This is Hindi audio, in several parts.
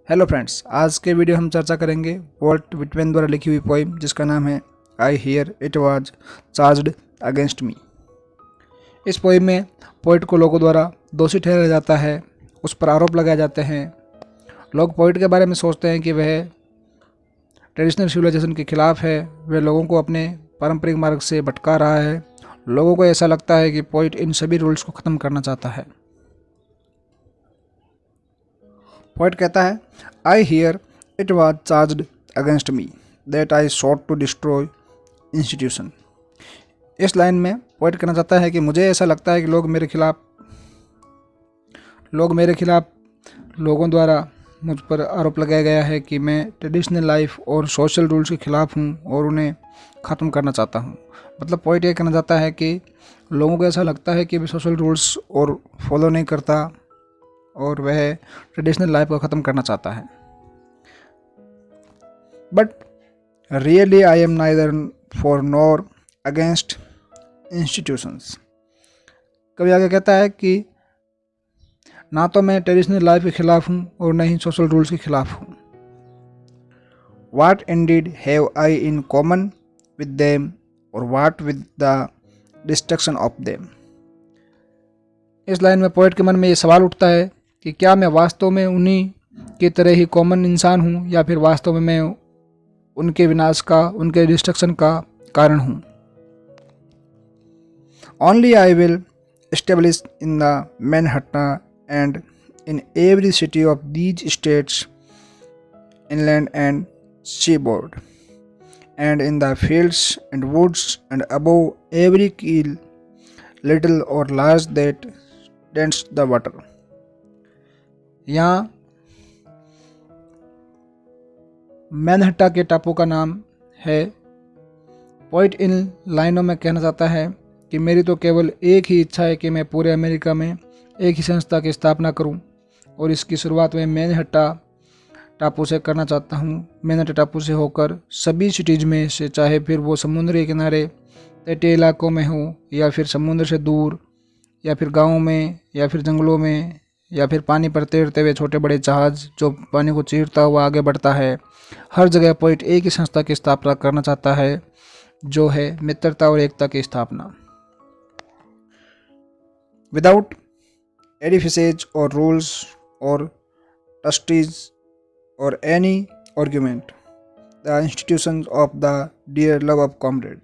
हेलो फ्रेंड्स, आज के वीडियो हम चर्चा करेंगे वॉल्ट विटमैन द्वारा लिखी हुई पोइम जिसका नाम है I hear it was charged against मी। इस पोइम में पोइट को लोगों द्वारा दोषी ठहराया जाता है, उस पर आरोप लगाए जाते हैं। लोग पोइट के बारे में सोचते हैं कि वह ट्रेडिशनल सिविलाइजेशन के खिलाफ है, वह लोगों को अपने पारंपरिक मार्ग से भटका रहा है। लोगों को ऐसा लगता है कि पोइट इन सभी रूल्स को ख़त्म करना चाहता है। पोइट कहता है, I hear it was charged against me that I sought to destroy institution. इस लाइन में पोइट कहना चाहता है कि मुझे ऐसा लगता है कि लोग मेरे खिलाफ लोगों द्वारा मुझ पर आरोप लगाया गया है कि मैं ट्रेडिशनल लाइफ और सोशल रूल्स के खिलाफ हूँ और उन्हें ख़त्म करना चाहता हूँ। मतलब पोइट ये कहना चाहता है कि लोगों को ऐसा लगता है कि मैं सोशल रूल्स और फॉलो नहीं करता और वह ट्रेडिशनल लाइफ को ख़त्म करना चाहता है। But really I am neither for nor against institutions. कभी आगे कहता है कि ना तो मैं ट्रेडिशनल लाइफ के खिलाफ हूँ और न ही सोशल रूल्स के खिलाफ हूँ। What indeed have I in common with them or what with the destruction of them. इस लाइन में पोइट के मन में ये सवाल उठता है कि क्या मैं वास्तव में उन्हीं की तरह ही कॉमन इंसान हूँ या फिर वास्तव में मैं उनके विनाश का, उनके डिस्ट्रक्शन का कारण हूँ। Only I will establish in the Manhattan and in every city of these states inland and seaboard and in the fields and woods and above every keel little or large that dents the water। यहाँ मैनहट्टा के टापू का नाम है। पोइट इन लाइनों में कहना चाहता है कि मेरी तो केवल एक ही इच्छा है कि मैं पूरे अमेरिका में एक ही संस्था की स्थापना करूं और इसकी शुरुआत में मैनहट्टा टापू से करना चाहता हूं। मैनहट्टा टापू से होकर सभी सिटीज़ में से, चाहे फिर वो समुद्र के किनारे तटीय इलाकों में हो या फिर समुद्र से दूर या फिर गाँव में या फिर जंगलों में या फिर पानी पर तैरते हुए छोटे बड़े जहाज जो पानी को चीरता हुआ आगे बढ़ता है, हर जगह पोइट एक ही संस्था की स्थापना करना चाहता है जो है मित्रता और एकता की स्थापना। विदाउट एडिफिसेज और रूल्स और ट्रस्टीज और any argument the institutions of the dear love of comrade.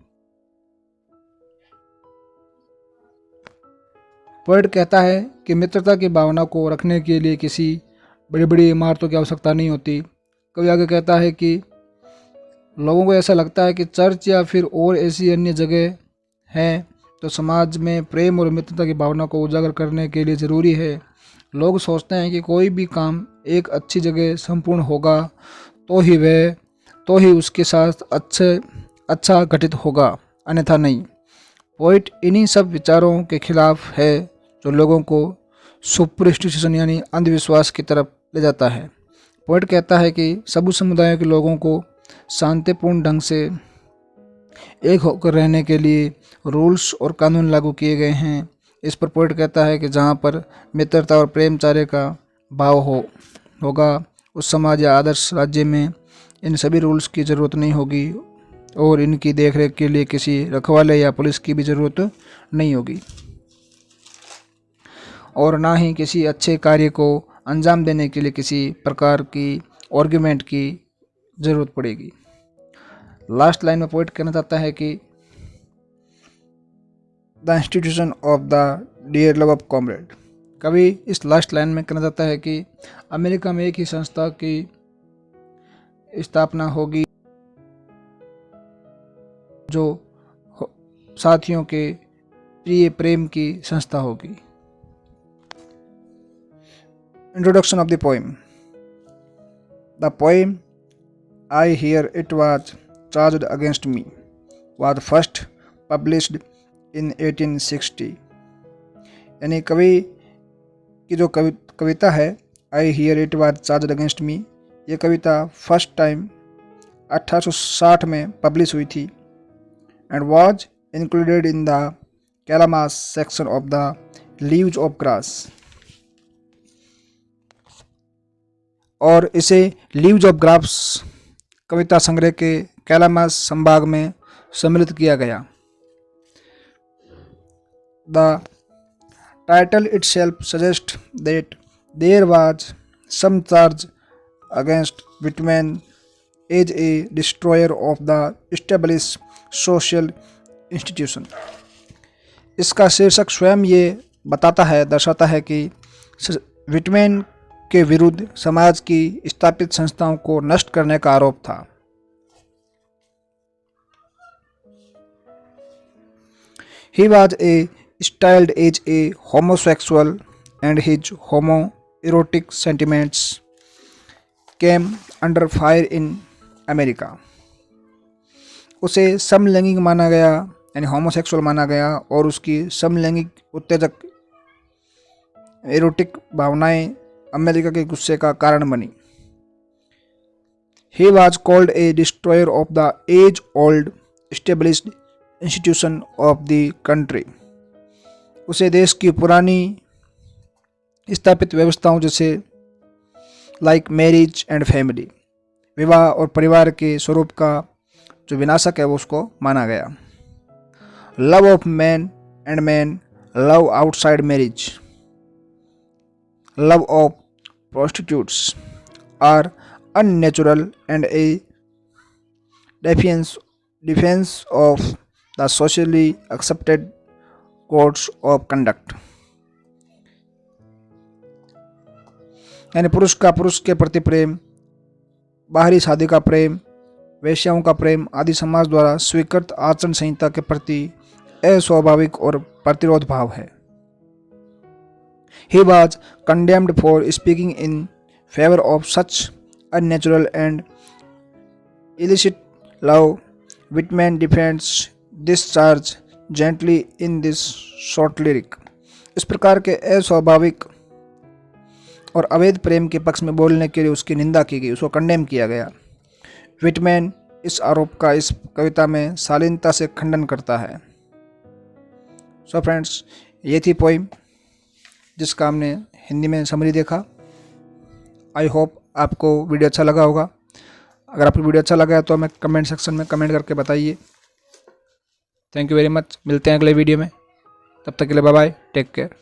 Poet कहता है कि मित्रता की भावना को रखने के लिए किसी बड़ी बड़ी इमारतों की आवश्यकता नहीं होती। कभी आगे कहता है कि लोगों को ऐसा लगता है कि चर्च या फिर और ऐसी अन्य जगह हैं तो समाज में प्रेम और मित्रता की भावना को उजागर करने के लिए ज़रूरी है। लोग सोचते हैं कि कोई भी काम एक अच्छी जगह संपूर्ण होगा तो ही उसके साथ अच्छा घटित होगा, अन्यथा नहीं। पोइट इन्हीं सब विचारों के खिलाफ है जो लोगों को सुपरस्टिशन यानी अंधविश्वास की तरफ ले जाता है। पोइट कहता है कि सभी समुदायों के लोगों को शांतिपूर्ण ढंग से एक होकर रहने के लिए रूल्स और कानून लागू किए गए हैं। इस पर पोइट कहता है कि जहाँ पर मित्रता और प्रेमचार्य का भाव होगा उस समाज या आदर्श राज्य में इन सभी रूल्स की ज़रूरत नहीं होगी और इनकी देखरेख के लिए किसी रखवाले या पुलिस की भी ज़रूरत नहीं होगी और ना ही किसी अच्छे कार्य को अंजाम देने के लिए किसी प्रकार की आर्ग्यूमेंट की ज़रूरत पड़ेगी। लास्ट लाइन में पोइट कहना चाहता है कि the institution of the dear love of comrade. कभी इस लास्ट लाइन में कहना चाहता है कि अमेरिका में एक ही संस्था की स्थापना होगी जो साथियों के प्रिय प्रेम की संस्था होगी। Introduction of the poem. The poem I hear it was charged against me was first published in 1860। यानी कवि की जो कविता है I hear it was charged against me, ये कविता फर्स्ट टाइम 1860 में पब्लिश हुई थी and was included in the Calamus section of the Leaves of Grass. और इसे लीव्स ऑफ ग्राफ्स कविता संग्रह के कैलामास संभाग में सम्मिलित किया गया। The title itself suggests that there was some charge against Whitman as a destroyer of the established social institution। इसका शीर्षक स्वयं ये दर्शाता है कि विटमैन के विरुद्ध समाज की स्थापित संस्थाओं को नष्ट करने का आरोप था। He was styled as a homosexual and his homoerotic sentiments came under fire in America। उसे समलैंगिक माना गया यानी होमोसेक्सुअल माना गया और उसकी समलैंगिक उत्तेजक एरोटिक भावनाएं अमेरिका के गुस्से का कारण बनी। He was called a destroyer of the age-old established institution of the country। उसे देश की पुरानी स्थापित व्यवस्थाओं जैसे लाइक मैरिज एंड फैमिली, विवाह और परिवार के स्वरूप का जो विनाशक है वो उसको माना गया। Love of man and man love outside marriage, love of prostitutes are unnatural and a defense of the socially accepted codes of conduct। यानी पुरुष का पुरुष के प्रति प्रेम, बाहरी शादी का प्रेम, वेश्याओं का प्रेम आदि समाज द्वारा स्वीकृत आचरण संहिता के प्रति अस्वाभाविक और प्रतिरोध भाव है। He was condemned for speaking in favor of such unnatural and illicit love। Whitman defends this charge gently in this short lyric। इस प्रकार के अस्वाभाविक और अवैध प्रेम के पक्ष में बोलने के लिए उसकी निंदा की गई, उसको कंडेम किया गया। विटमैन इस आरोप का इस कविता में शालीनता से खंडन करता है। सो फ्रेंड्स, ये थी पोइम जिसका हमने हिंदी में समरी देखा। आई होप आपको वीडियो अच्छा लगा होगा। अगर आपको वीडियो अच्छा लगा है तो हमें कमेंट सेक्शन में कमेंट करके बताइए। Thank you very much. मिलते हैं अगले वीडियो में, तब तक के लिए बाय बाय, टेक केयर।